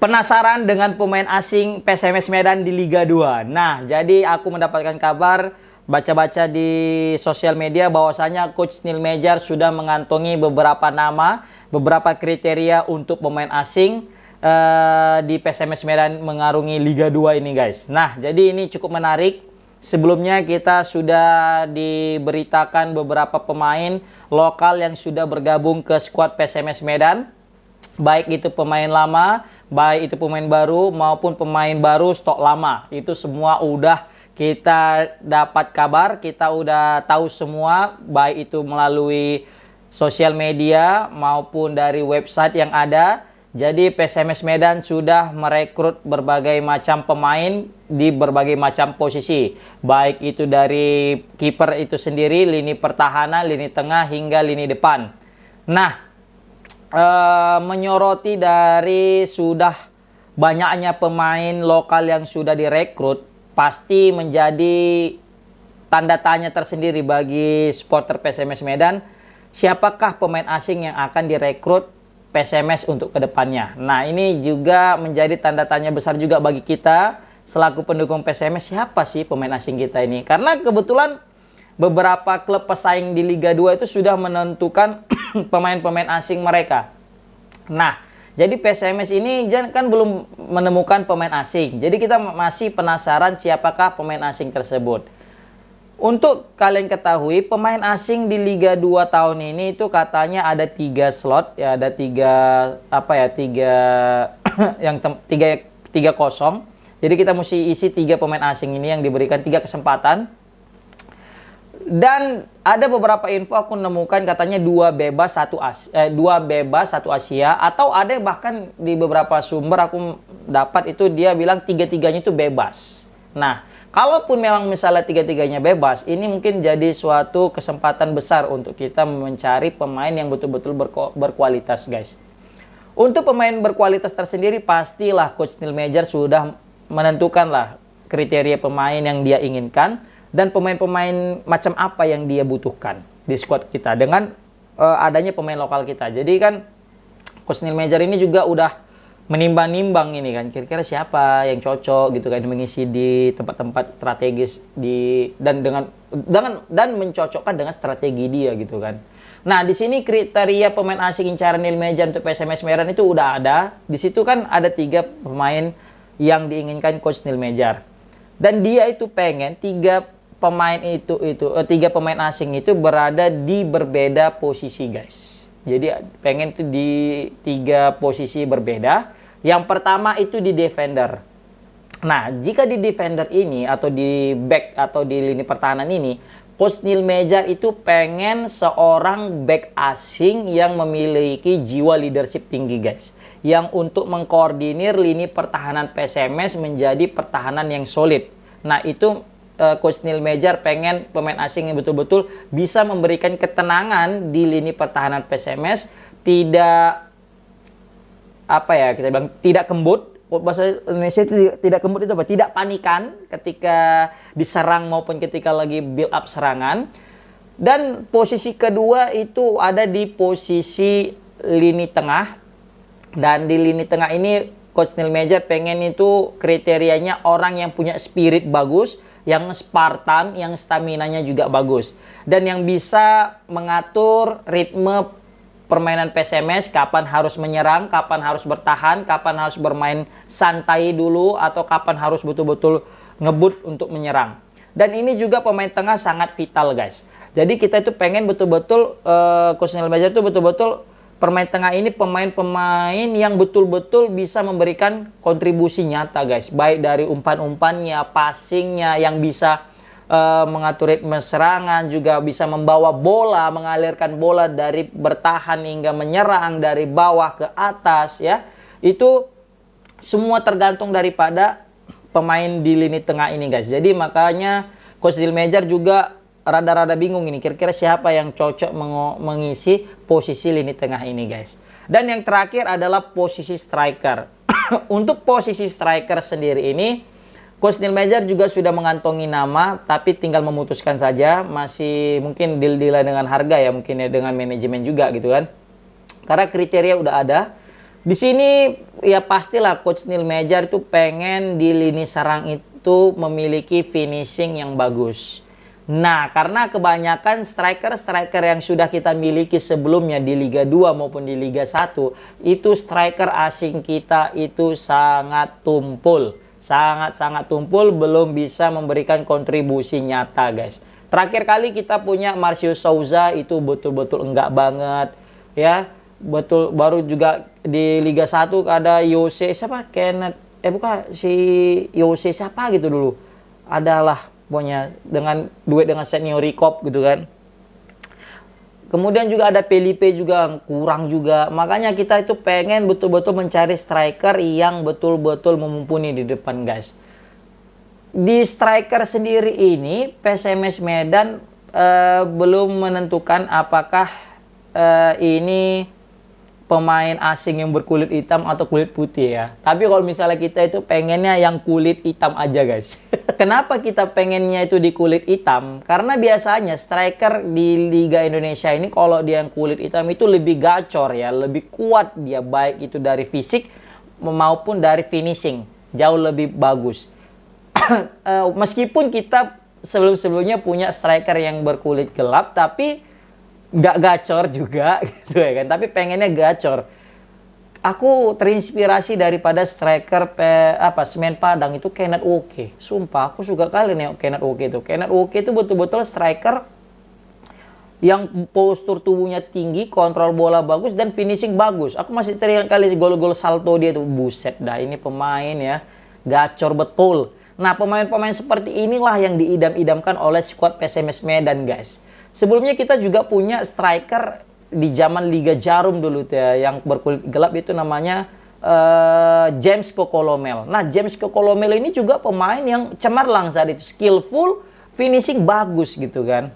Penasaran dengan pemain asing PSMS Medan di Liga 2? Nah, jadi aku mendapatkan kabar, baca-baca di sosial media bahwasanya Coach Neil Meijer sudah mengantongi beberapa nama, beberapa kriteria untuk pemain asing di PSMS Medan mengarungi Liga 2 ini, guys. Nah, jadi ini cukup menarik. Sebelumnya kita sudah diberitakan beberapa pemain lokal yang sudah bergabung ke skuad PSMS Medan. Baik itu pemain lama, baik itu pemain baru maupun pemain baru stok lama. Itu semua udah kita dapat kabar, kita udah tahu semua, baik itu melalui sosial media maupun dari website yang ada. Jadi PSMS Medan sudah merekrut berbagai macam pemain di berbagai macam posisi. Baik itu dari kiper itu sendiri, lini pertahanan, lini tengah hingga lini depan. Nah, menyoroti dari sudah banyaknya pemain lokal yang sudah direkrut, pasti menjadi tanda tanya tersendiri bagi supporter PSMS Medan, siapakah pemain asing yang akan direkrut PSMS untuk kedepannya. Nah, ini juga menjadi tanda tanya besar juga bagi kita selaku pendukung PSMS, siapa sih pemain asing kita ini? Karena kebetulan beberapa klub pesaing di Liga 2 itu sudah menentukan pemain-pemain asing mereka. Nah, jadi PSMS ini kan belum menemukan pemain asing. Jadi kita masih penasaran siapakah pemain asing tersebut. Untuk kalian ketahui, pemain asing di Liga 2 tahun ini itu katanya ada 3 slot, ya ada 3 kosong. Jadi kita mesti isi 3 pemain asing ini yang diberikan 3 kesempatan. Dan ada beberapa info aku nemukan katanya 2 bebas 1 Asia, atau ada bahkan di beberapa sumber aku dapat itu dia bilang 3-3-nya itu bebas. Nah, kalaupun memang misalnya 3-3-nya bebas, ini mungkin jadi suatu kesempatan besar untuk kita mencari pemain yang betul-betul berkualitas, guys. Untuk pemain berkualitas tersendiri, pastilah Coach Neil Meijer sudah menentukanlah kriteria pemain yang dia inginkan dan pemain-pemain macam apa yang dia butuhkan di squad kita dengan adanya pemain lokal kita. Jadi kan Coach Neil Meijer ini juga udah menimbang-nimbang ini kan, kira-kira siapa yang cocok gitu kan mengisi di tempat-tempat strategis dan mencocokkan dengan strategi dia gitu kan. Nah, di sini kriteria pemain asing incaran Neil Meijer untuk PSMS Medan itu udah ada. Di situ kan ada 3 pemain yang diinginkan Coach Neil Meijer. Dan dia itu pengen 3 pemain asing itu berada di berbeda posisi, guys. Jadi pengen itu di 3 posisi berbeda. Yang pertama itu di defender. Nah, jika di defender ini atau di back atau di lini pertahanan ini, Coach Neil Meijer itu pengen seorang back asing yang memiliki jiwa leadership tinggi, guys. Yang untuk mengkoordinir lini pertahanan PSMS menjadi pertahanan yang solid. Nah, itu Coach Neil Meijer pengen pemain asing yang betul-betul bisa memberikan ketenangan di lini pertahanan PSMS, tidak tidak kembut. Bahasa Indonesia itu tidak kembut itu apa? Tidak panikan ketika diserang maupun ketika lagi build up serangan. Dan posisi kedua itu ada di posisi lini tengah. Dan di lini tengah ini Coach Neil Meijer pengen itu kriterianya orang yang punya spirit bagus, yang Spartan, yang staminanya juga bagus, dan yang bisa mengatur ritme permainan PSMS, kapan harus menyerang, kapan harus bertahan, kapan harus bermain santai dulu, atau kapan harus betul-betul ngebut untuk menyerang. Dan ini juga pemain tengah sangat vital, guys. Jadi kita itu pengen betul-betul Coach Neil Meijer itu betul-betul pemain tengah ini pemain-pemain yang betul-betul bisa memberikan kontribusi nyata, guys. Baik dari umpan-umpannya, passingnya, yang bisa mengatur ritme serangan, juga bisa membawa bola, mengalirkan bola dari bertahan hingga menyerang dari bawah ke atas, ya. Itu semua tergantung daripada pemain di lini tengah ini, guys. Jadi makanya Coach Neil Meijer juga rada-rada bingung ini, kira-kira siapa yang cocok mengisi posisi lini tengah ini, guys. Dan yang terakhir adalah posisi striker. Untuk posisi striker sendiri ini, Coach Neil Meijer juga sudah mengantongi nama, tapi tinggal memutuskan saja. Masih mungkin deal-dealan dengan harga ya, mungkin ya dengan manajemen juga gitu kan. Karena kriteria udah ada. Di sini ya pastilah Coach Neil Majar itu pengen di lini serang itu memiliki finishing yang bagus. Nah, karena kebanyakan striker-striker yang sudah kita miliki sebelumnya di Liga 2 maupun di Liga 1, itu striker asing kita itu sangat tumpul. Sangat-sangat tumpul, belum bisa memberikan kontribusi nyata, guys. Terakhir kali kita punya Marcio Souza itu betul-betul enggak banget, ya. Betul, baru juga di Liga 1 ada Yose, siapa? Kenneth, bukan, si Yose siapa gitu dulu. Adalah pokoknya dengan duet dengan Senior Rikop gitu kan. Kemudian juga ada Felipe juga kurang juga. Makanya kita itu pengen betul-betul mencari striker yang betul-betul mumpuni di depan, guys. Di striker sendiri ini PSMS Medan belum menentukan apakah ini pemain asing yang berkulit hitam atau kulit putih ya. Tapi kalau misalnya kita itu pengennya yang kulit hitam aja, guys. Kenapa kita pengennya itu di kulit hitam? Karena biasanya striker di Liga Indonesia ini kalau dia yang kulit hitam itu lebih gacor ya, lebih kuat dia, baik itu dari fisik maupun dari finishing, jauh lebih bagus. Meskipun kita sebelum-sebelumnya punya striker yang berkulit gelap, tapi nggak gacor juga gitu ya kan, tapi pengennya gacor. Aku terinspirasi daripada striker Semen Padang itu Kenneth Oke. Sumpah aku suka kali nih Kenneth Oke itu. Kenneth Oke itu betul-betul striker yang postur tubuhnya tinggi, kontrol bola bagus dan finishing bagus. Aku masih teringat kali gol-gol salto dia tuh, buset dah, ini pemain ya gacor betul. Nah, pemain-pemain seperti inilah yang diidam-idamkan oleh skuad PSMS Medan, guys. Sebelumnya kita juga punya striker di zaman Liga Jarum dulu tuh ya, yang berkulit gelap itu namanya James Kokolomel. Nah, James Kokolomel ini juga pemain yang cemerlang saat itu, skillful, finishing bagus gitu kan.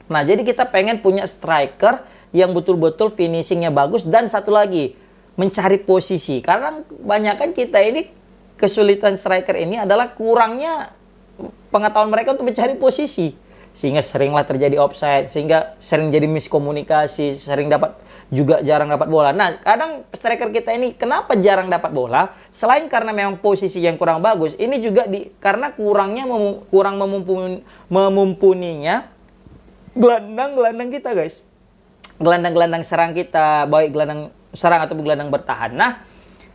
Nah, jadi kita pengen punya striker yang betul-betul finishingnya bagus, dan satu lagi, mencari posisi. Karena kebanyakan kita ini kesulitan striker ini adalah kurangnya pengetahuan mereka untuk mencari posisi. Sehingga seringlah terjadi offside, sehingga sering jadi miskomunikasi, sering jarang dapat bola. Nah, kadang striker kita ini kenapa jarang dapat bola? Selain karena memang posisi yang kurang bagus, ini juga karena kurang memumpuninya gelandang-gelandang kita, guys. Gelandang-gelandang serang kita, baik gelandang serang ataupun gelandang bertahan. Nah,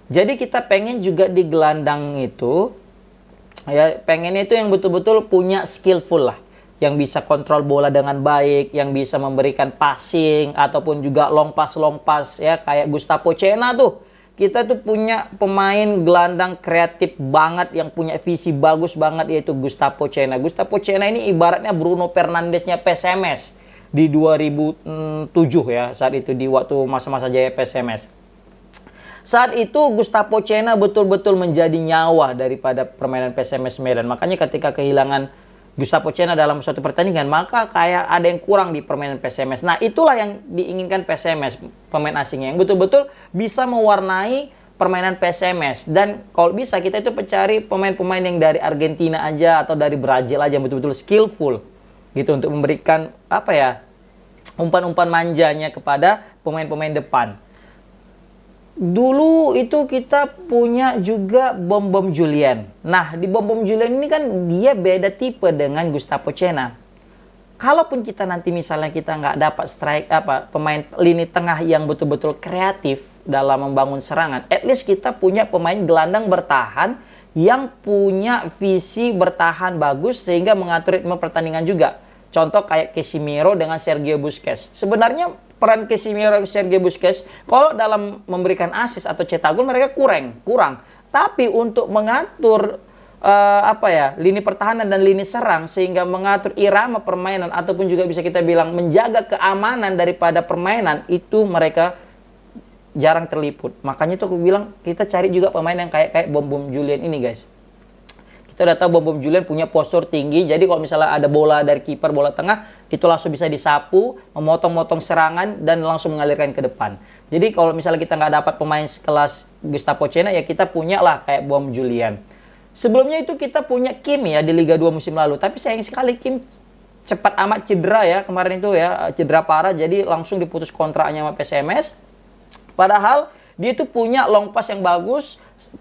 jadi kita pengen juga di gelandang itu, ya pengennya itu yang betul-betul punya skillful lah, yang bisa kontrol bola dengan baik, yang bisa memberikan passing ataupun juga long pass ya, kayak Gustavo Cena tuh. Kita tuh punya pemain gelandang kreatif banget yang punya visi bagus banget, yaitu Gustavo Cena. Gustavo Cena ini ibaratnya Bruno Fernandesnya PSMS di 2007 ya, saat itu di waktu masa-masa jaya PSMS. Saat itu Gustavo Cena betul-betul menjadi nyawa daripada permainan PSMS Medan. Makanya ketika kehilangan Gustavo Cena dalam suatu pertandingan, maka kayak ada yang kurang di permainan PSMS. Nah, itulah yang diinginkan PSMS, pemain asingnya yang betul-betul bisa mewarnai permainan PSMS. Dan kalau bisa kita itu mencari pemain-pemain yang dari Argentina aja atau dari Brazil aja, yang betul-betul skillful gitu untuk memberikan umpan-umpan manjanya kepada pemain-pemain depan. Dulu itu kita punya juga Bom Julian. Nah, di Bom Julian ini kan dia beda tipe dengan Gustavo Cena. Kalaupun kita nanti misalnya kita nggak dapat pemain lini tengah yang betul-betul kreatif dalam membangun serangan, at least kita punya pemain gelandang bertahan yang punya visi bertahan bagus sehingga mengatur ritme pertandingan juga. Contoh kayak Casemiro dengan Sergio Busquets. Sebenarnya peran Casemiro dan Sergio Busquets kalau dalam memberikan assist atau cetak gol mereka kurang. Tapi untuk mengatur lini pertahanan dan lini serang sehingga mengatur irama permainan ataupun juga bisa kita bilang menjaga keamanan daripada permainan, itu mereka jarang terliput. Makanya tuh aku bilang kita cari juga pemain yang kayak Bom Julian ini, guys. Kita udah tahu Bom Julian punya postur tinggi, jadi kalau misalnya ada bola dari kiper, bola tengah, itu langsung bisa disapu, memotong-motong serangan, dan langsung mengalirkan ke depan. Jadi kalau misalnya kita nggak dapat pemain sekelas Gustavo Cena, ya kita punya lah kayak Bom Julian. Sebelumnya itu kita punya Kim ya di Liga 2 musim lalu, tapi sayang sekali Kim cepat amat cedera ya, kemarin itu ya, cedera parah, jadi langsung diputus kontraknya sama PSMS. Padahal Dia tuh punya long pass yang bagus,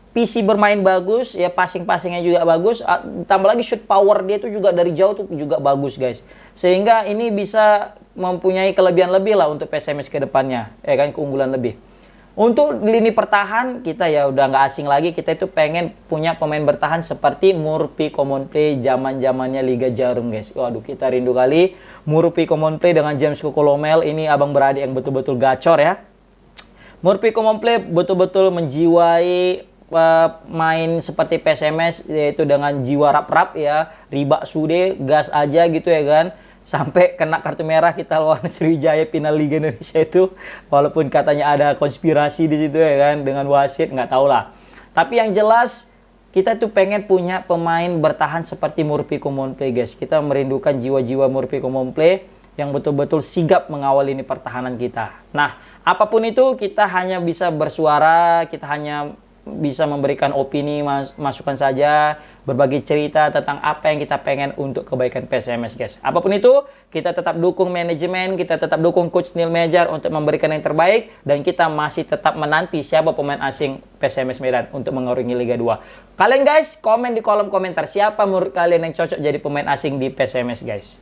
PC bermain bagus, ya passing-passingnya juga bagus, tambah lagi shoot power dia tuh juga dari jauh tuh juga bagus guys. Sehingga ini bisa mempunyai kelebihan lebih lah untuk PSMS ke depannya, ya kan, keunggulan lebih. Untuk lini pertahan kita ya udah nggak asing lagi, kita itu pengen punya pemain bertahan seperti Murphy Common Play zaman-zamannya Liga Jarum guys. Waduh, kita rindu kali Murphy Common Play dengan James Kokolomel, ini abang beradik yang betul-betul gacor ya. Murphy Common Play betul-betul menjiwai main seperti PSMS, yaitu dengan jiwa rap-rap ya, riba sude, gas aja gitu ya kan. Sampai kena kartu merah kita lawan Sriwijaya final Liga Indonesia itu, walaupun katanya ada konspirasi di situ ya kan dengan wasit, nggak tahu lah. Tapi yang jelas kita tuh pengen punya pemain bertahan seperti Murphy Common Play guys. Kita merindukan jiwa-jiwa Murphy Common Play yang betul-betul sigap mengawal ini pertahanan kita. Nah, apapun itu kita hanya bisa bersuara, kita hanya bisa memberikan opini, masukan saja, berbagi cerita tentang apa yang kita pengen untuk kebaikan PSMS guys. Apapun itu, kita tetap dukung manajemen, kita tetap dukung Coach Neil Mejar untuk memberikan yang terbaik, dan kita masih tetap menanti siapa pemain asing PSMS Medan untuk mengarungi Liga 2. Kalian guys, komen di kolom komentar siapa menurut kalian yang cocok jadi pemain asing di PSMS guys.